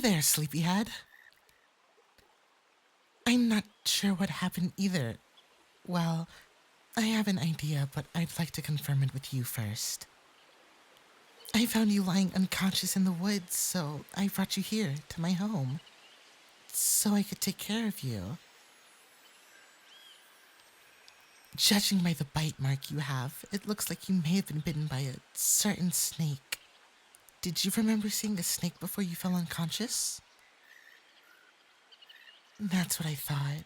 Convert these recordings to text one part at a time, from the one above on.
Hey there, sleepyhead. I'm not sure what happened either. Well, I have an idea, but I'd like to confirm it with you first. I found you lying unconscious in the woods, so I brought you here to my home so I could take care of you. Judging by the bite mark you have, it looks like you may have been bitten by a certain snake. Did you remember seeing a snake before you fell unconscious? That's what I thought.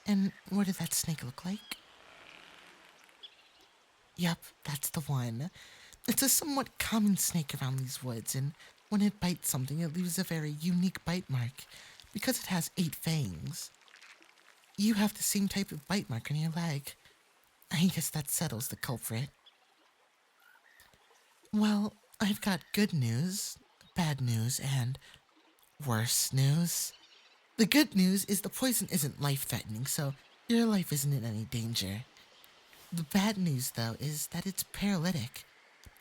And what did that snake look like? Yep, that's the one. It's a somewhat common snake around these woods, and when it bites something, it leaves a very unique bite mark because it has 8 fangs. You have the same type of bite mark on your leg. I guess that settles the culprit. Well, I've got good news, bad news, and worse news. The good news is the poison isn't life-threatening, so your life isn't in any danger. The bad news, though, is that it's paralytic.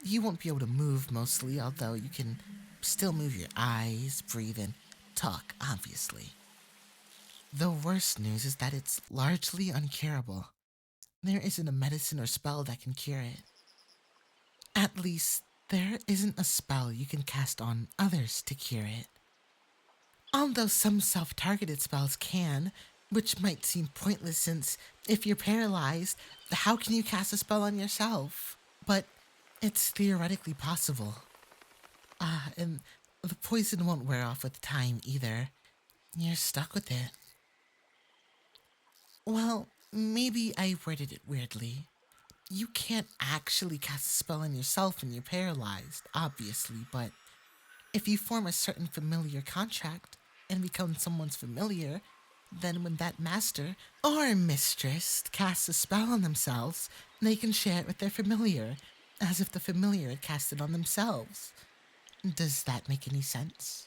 You won't be able to move mostly, although you can still move your eyes, breathe, and talk, obviously. The worst news is that it's largely uncurable. There isn't a medicine or spell that can cure it. At least, there isn't a spell you can cast on others to cure it. Although some self-targeted spells can, which might seem pointless since if you're paralyzed, how can you cast a spell on yourself? But it's theoretically possible. And the poison won't wear off with time either. You're stuck with it. Well, maybe I worded it weirdly. You can't actually cast a spell on yourself when you're paralyzed, obviously, but if you form a certain familiar contract and become someone's familiar, then when that master or mistress casts a spell on themselves, they can share it with their familiar, as if the familiar had cast it on themselves. Does that make any sense?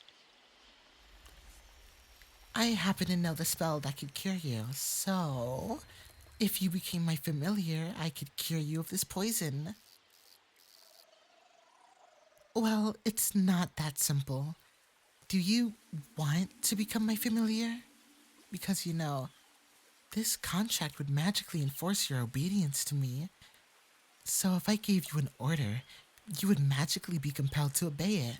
I happen to know the spell that could cure you, so if you became my familiar, I could cure you of this poison. Well, it's not that simple. Do you want to become my familiar? Because, this contract would magically enforce your obedience to me. So if I gave you an order, you would magically be compelled to obey it.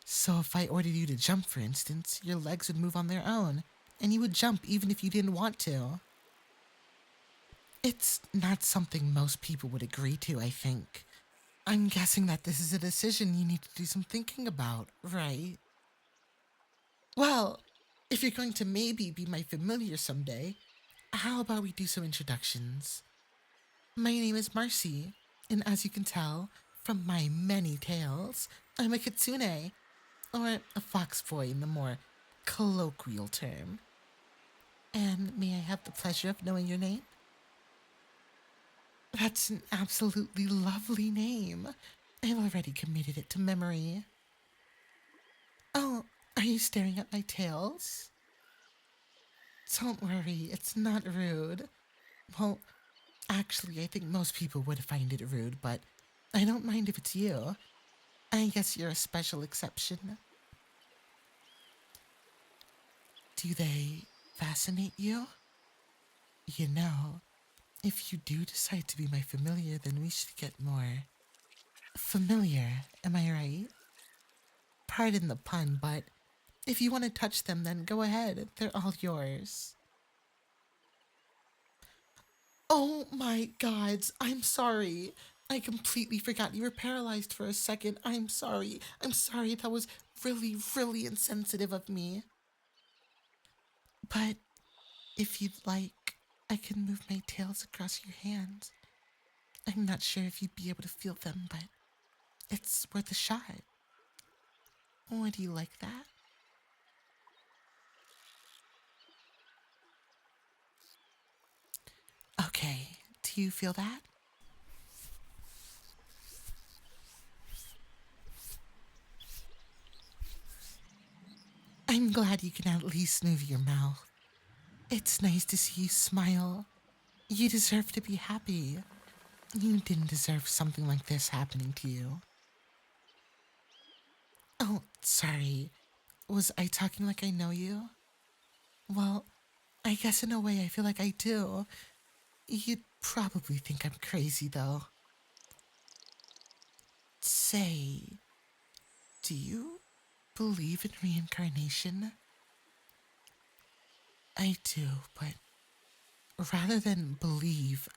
So if I ordered you to jump, for instance, your legs would move on their own, and you would jump even if you didn't want to. It's not something most people would agree to, I think. I'm guessing that this is a decision you need to do some thinking about, right? Well, if you're going to maybe be my familiar someday, how about we do some introductions? My name is Marcy, and as you can tell from my many tales, I'm a Kitsune, or a fox boy in the more colloquial term. And may I have the pleasure of knowing your name? That's an absolutely lovely name. I've already committed it to memory. Oh, are you staring at my tails? Don't worry, it's not rude. Well, actually, I think most people would find it rude, but I don't mind if it's you. I guess you're a special exception. Do they fascinate you? You know, if you do decide to be my familiar, then we should get more familiar, am I right? Pardon the pun, but if you want to touch them, then go ahead. They're all yours. Oh my gods, I'm sorry. I completely forgot you were paralyzed for a second. I'm sorry. I'm sorry. That was really, really insensitive of me. But if you'd like, I can move my tails across your hands. I'm not sure if you'd be able to feel them, but it's worth a shot. Would you like that? Okay, do you feel that? I'm glad you can at least move your mouth. It's nice to see you smile. You deserve to be happy. You didn't deserve something like this happening to you. Oh, sorry. Was I talking like I know you? Well, I guess in a way I feel like I do. You'd probably think I'm crazy, though. Say, do you believe in reincarnation? I do, but rather than believe,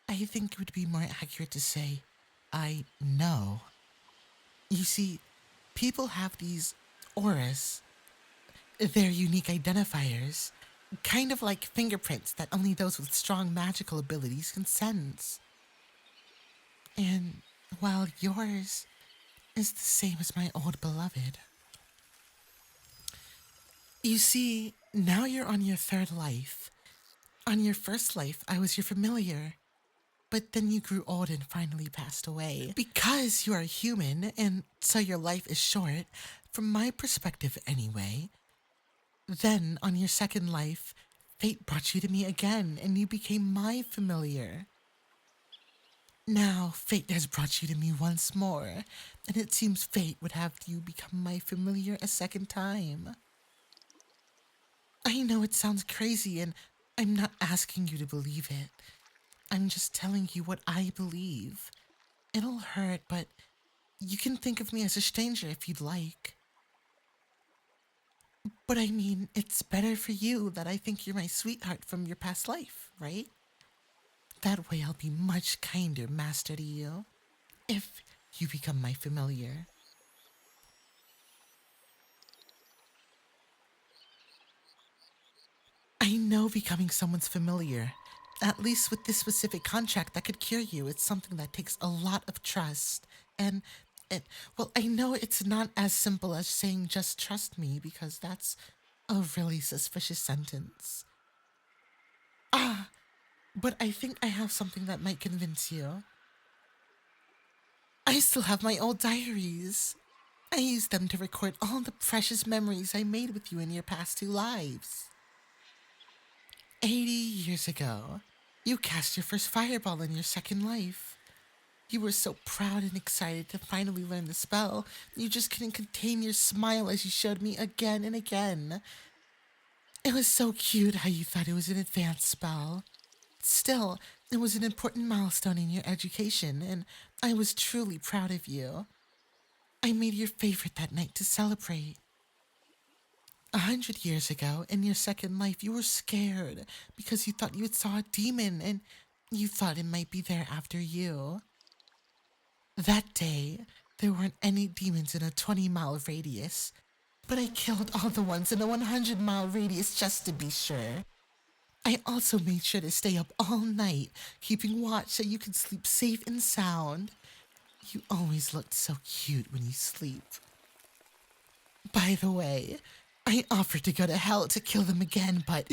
I think it would be more accurate to say, I know. You see, people have these auras. They're unique identifiers, kind of like fingerprints that only those with strong magical abilities can sense. And while yours is the same as my old beloved, you see, now you're on your third life. On your first life, I was your familiar. But then you grew old and finally passed away. Because you are human, and so your life is short, from my perspective anyway. Then, on your second life, fate brought you to me again, and you became my familiar. Now, fate has brought you to me once more, and it seems fate would have you become my familiar a second time. I know it sounds crazy, and I'm not asking you to believe it. I'm just telling you what I believe. It'll hurt, but you can think of me as a stranger if you'd like. But I mean, it's better for you that I think you're my sweetheart from your past life, right? That way I'll be much kinder master to you if you become my familiar. I know becoming someone's familiar, at least with this specific contract that could cure you, it's something that takes a lot of trust. And, and well, I know it's not as simple as saying just trust me because that's a really suspicious sentence. Ah, but I think I have something that might convince you. I still have my old diaries. I used them to record all the precious memories I made with you in your past two lives. 80 years ago, you cast your first fireball in your second life. You were so proud and excited to finally learn the spell, you just couldn't contain your smile as you showed me again and again. It was so cute how you thought it was an advanced spell. Still, it was an important milestone in your education, and I was truly proud of you. I made your favorite that night to celebrate. 100 years ago, in your second life, you were scared because you thought you had saw a demon and you thought it might be there after you. That day, there weren't any demons in a 20-mile radius, but I killed all the ones in a 100-mile radius just to be sure. I also made sure to stay up all night, keeping watch so you could sleep safe and sound. You always looked so cute when you sleep. By the way, I offered to go to hell to kill them again, but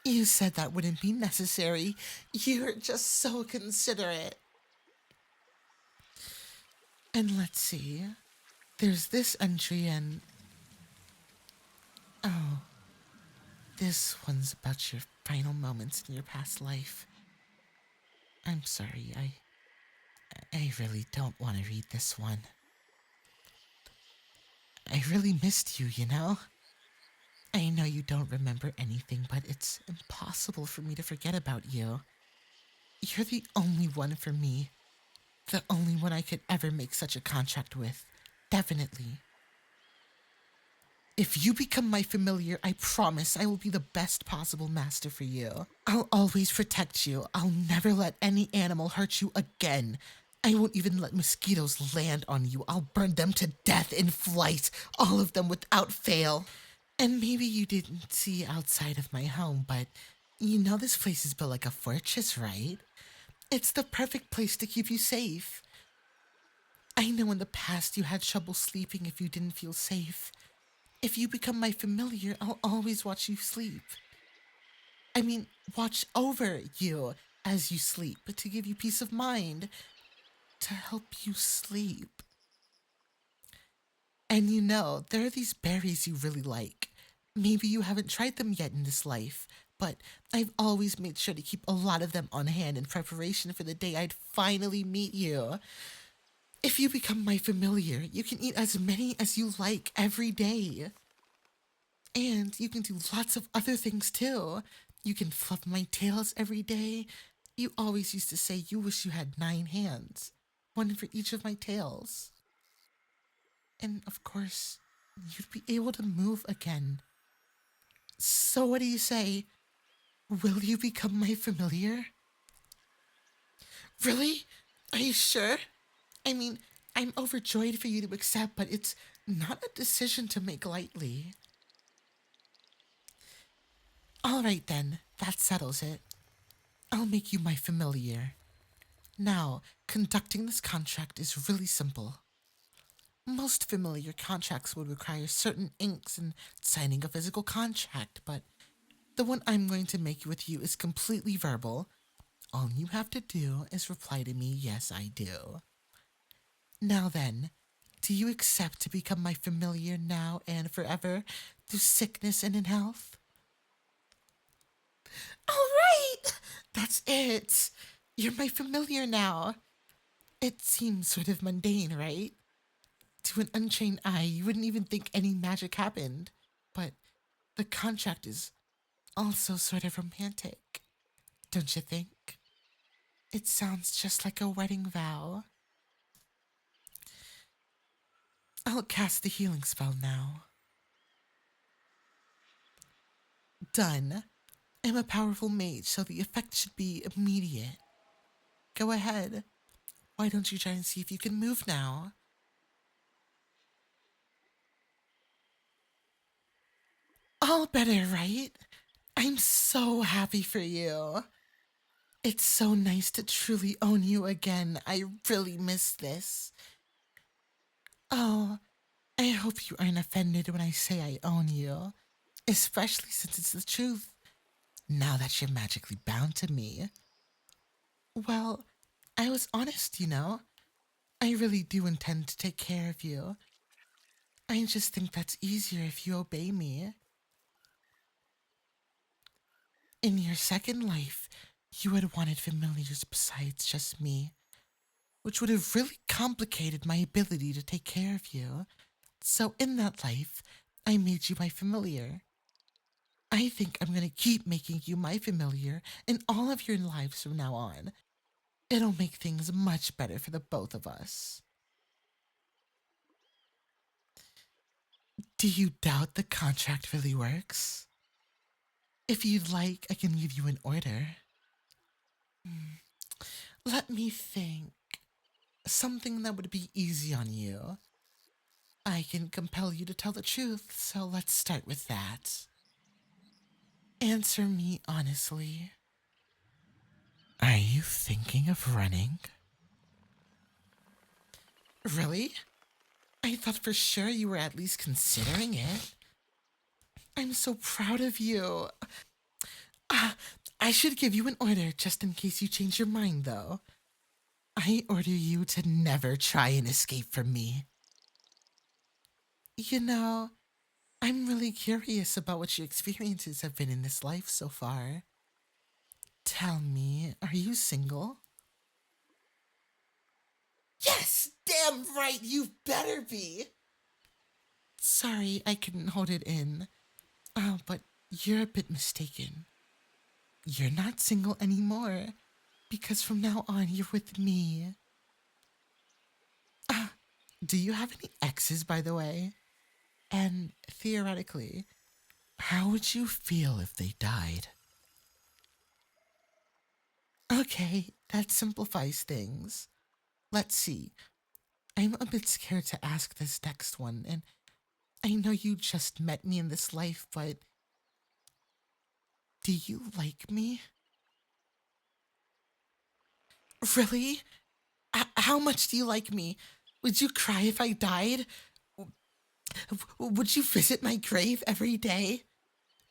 you said that wouldn't be necessary. You're just so considerate. And let's see. There's this entry and... Oh, this one's about your final moments in your past life. I'm sorry, I really don't want to read this one. I really missed you, you know? I know you don't remember anything, but it's impossible for me to forget about you. You're the only one for me. The only one I could ever make such a contract with. Definitely. If you become my familiar, I promise I will be the best possible master for you. I'll always protect you. I'll never let any animal hurt you again. I won't even let mosquitoes land on you. I'll burn them to death in flight, all of them without fail. And maybe you didn't see outside of my home, but you know this place is built like a fortress, right? It's the perfect place to keep you safe. I know in the past you had trouble sleeping if you didn't feel safe. If you become my familiar, I'll always watch you sleep. I mean, watch over you as you sleep to give you peace of mind, to help you sleep. And you know, there are these berries you really like. Maybe you haven't tried them yet in this life, but I've always made sure to keep a lot of them on hand in preparation for the day I'd finally meet you. If you become my familiar, you can eat as many as you like every day. And you can do lots of other things too. You can fluff my tails every day. You always used to say you wish you had 9 hands, one for each of my tails. And of course, you'd be able to move again. So, what do you say? Will you become my familiar? Really? Are you sure? I mean, I'm overjoyed for you to accept, but it's not a decision to make lightly. All right then, that settles it. I'll make you my familiar. Now, conducting this contract is really simple. Most familiar contracts would require certain inks and signing a physical contract, but the one I'm going to make with you is completely verbal. All you have to do is reply to me, yes, I do. Now then, do you accept to become my familiar now and forever, through sickness and in health? All right! That's it! You're my familiar now. It seems sort of mundane, right? To an untrained eye, you wouldn't even think any magic happened. But the contract is also sort of romantic, don't you think? It sounds just like a wedding vow. I'll cast the healing spell now. Done. I'm a powerful mage, so the effect should be immediate. Go ahead. Why don't you try and see if you can move now? All better, right? I'm so happy for you. It's so nice to truly own you again. I really miss this. Oh, I hope you aren't offended when I say I own you, especially since it's the truth. Now that you're magically bound to me. Well, I was honest, you know. I really do intend to take care of you. I just think that's easier if you obey me. In your second life, you had wanted familiars besides just me, which would have really complicated my ability to take care of you. So in that life, I made you my familiar. I think I'm gonna keep making you my familiar in all of your lives from now on. It'll make things much better for the both of us. Do you doubt the contract really works? If you'd like, I can give you an order. Let me think. Something that would be easy on you. I can compel you to tell the truth, so let's start with that. Answer me honestly. Are you thinking of running? Really? I thought for sure you were at least considering it. I'm so proud of you. Ah, I should give you an order just in case you change your mind, though. I order you to never try and escape from me. You know, I'm really curious about what your experiences have been in this life so far. Tell me, are you single? Yes, damn right, you better be. Sorry, I couldn't hold it in. Oh, but you're a bit mistaken. You're not single anymore, because from now on you're with me. Ah, do you have any exes, by the way? And theoretically, how would you feel if they died? Okay, that simplifies things. Let's see. I'm a bit scared to ask this next one, and I know you just met me in this life, but do you like me? Really? How much do you like me? Would you cry if I died? Would you visit my grave every day?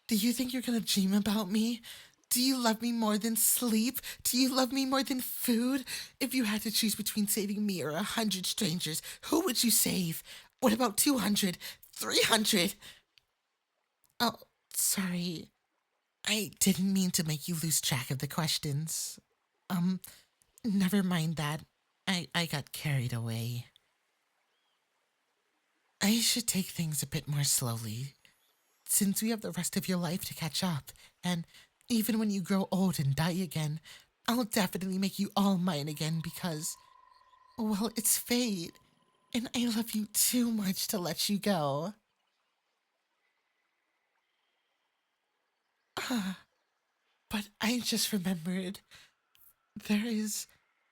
Do you think you're gonna dream about me? Do you love me more than sleep? Do you love me more than food? If you had to choose between saving me or 100 strangers, who would you save? What about 200? 300? Oh, sorry. I didn't mean to make you lose track of the questions. Um, Never mind that. I got carried away. I should take things a bit more slowly, since we have the rest of your life to catch up, and even when you grow old and die again, I'll definitely make you all mine again because, well, it's fate, and I love you too much to let you go. Ah, but I just remembered there is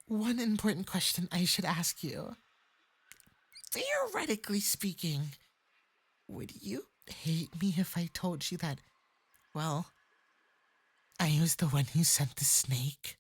one important question I should ask you. Theoretically speaking, would you hate me if I told you that, well, I was the one who sent the snake?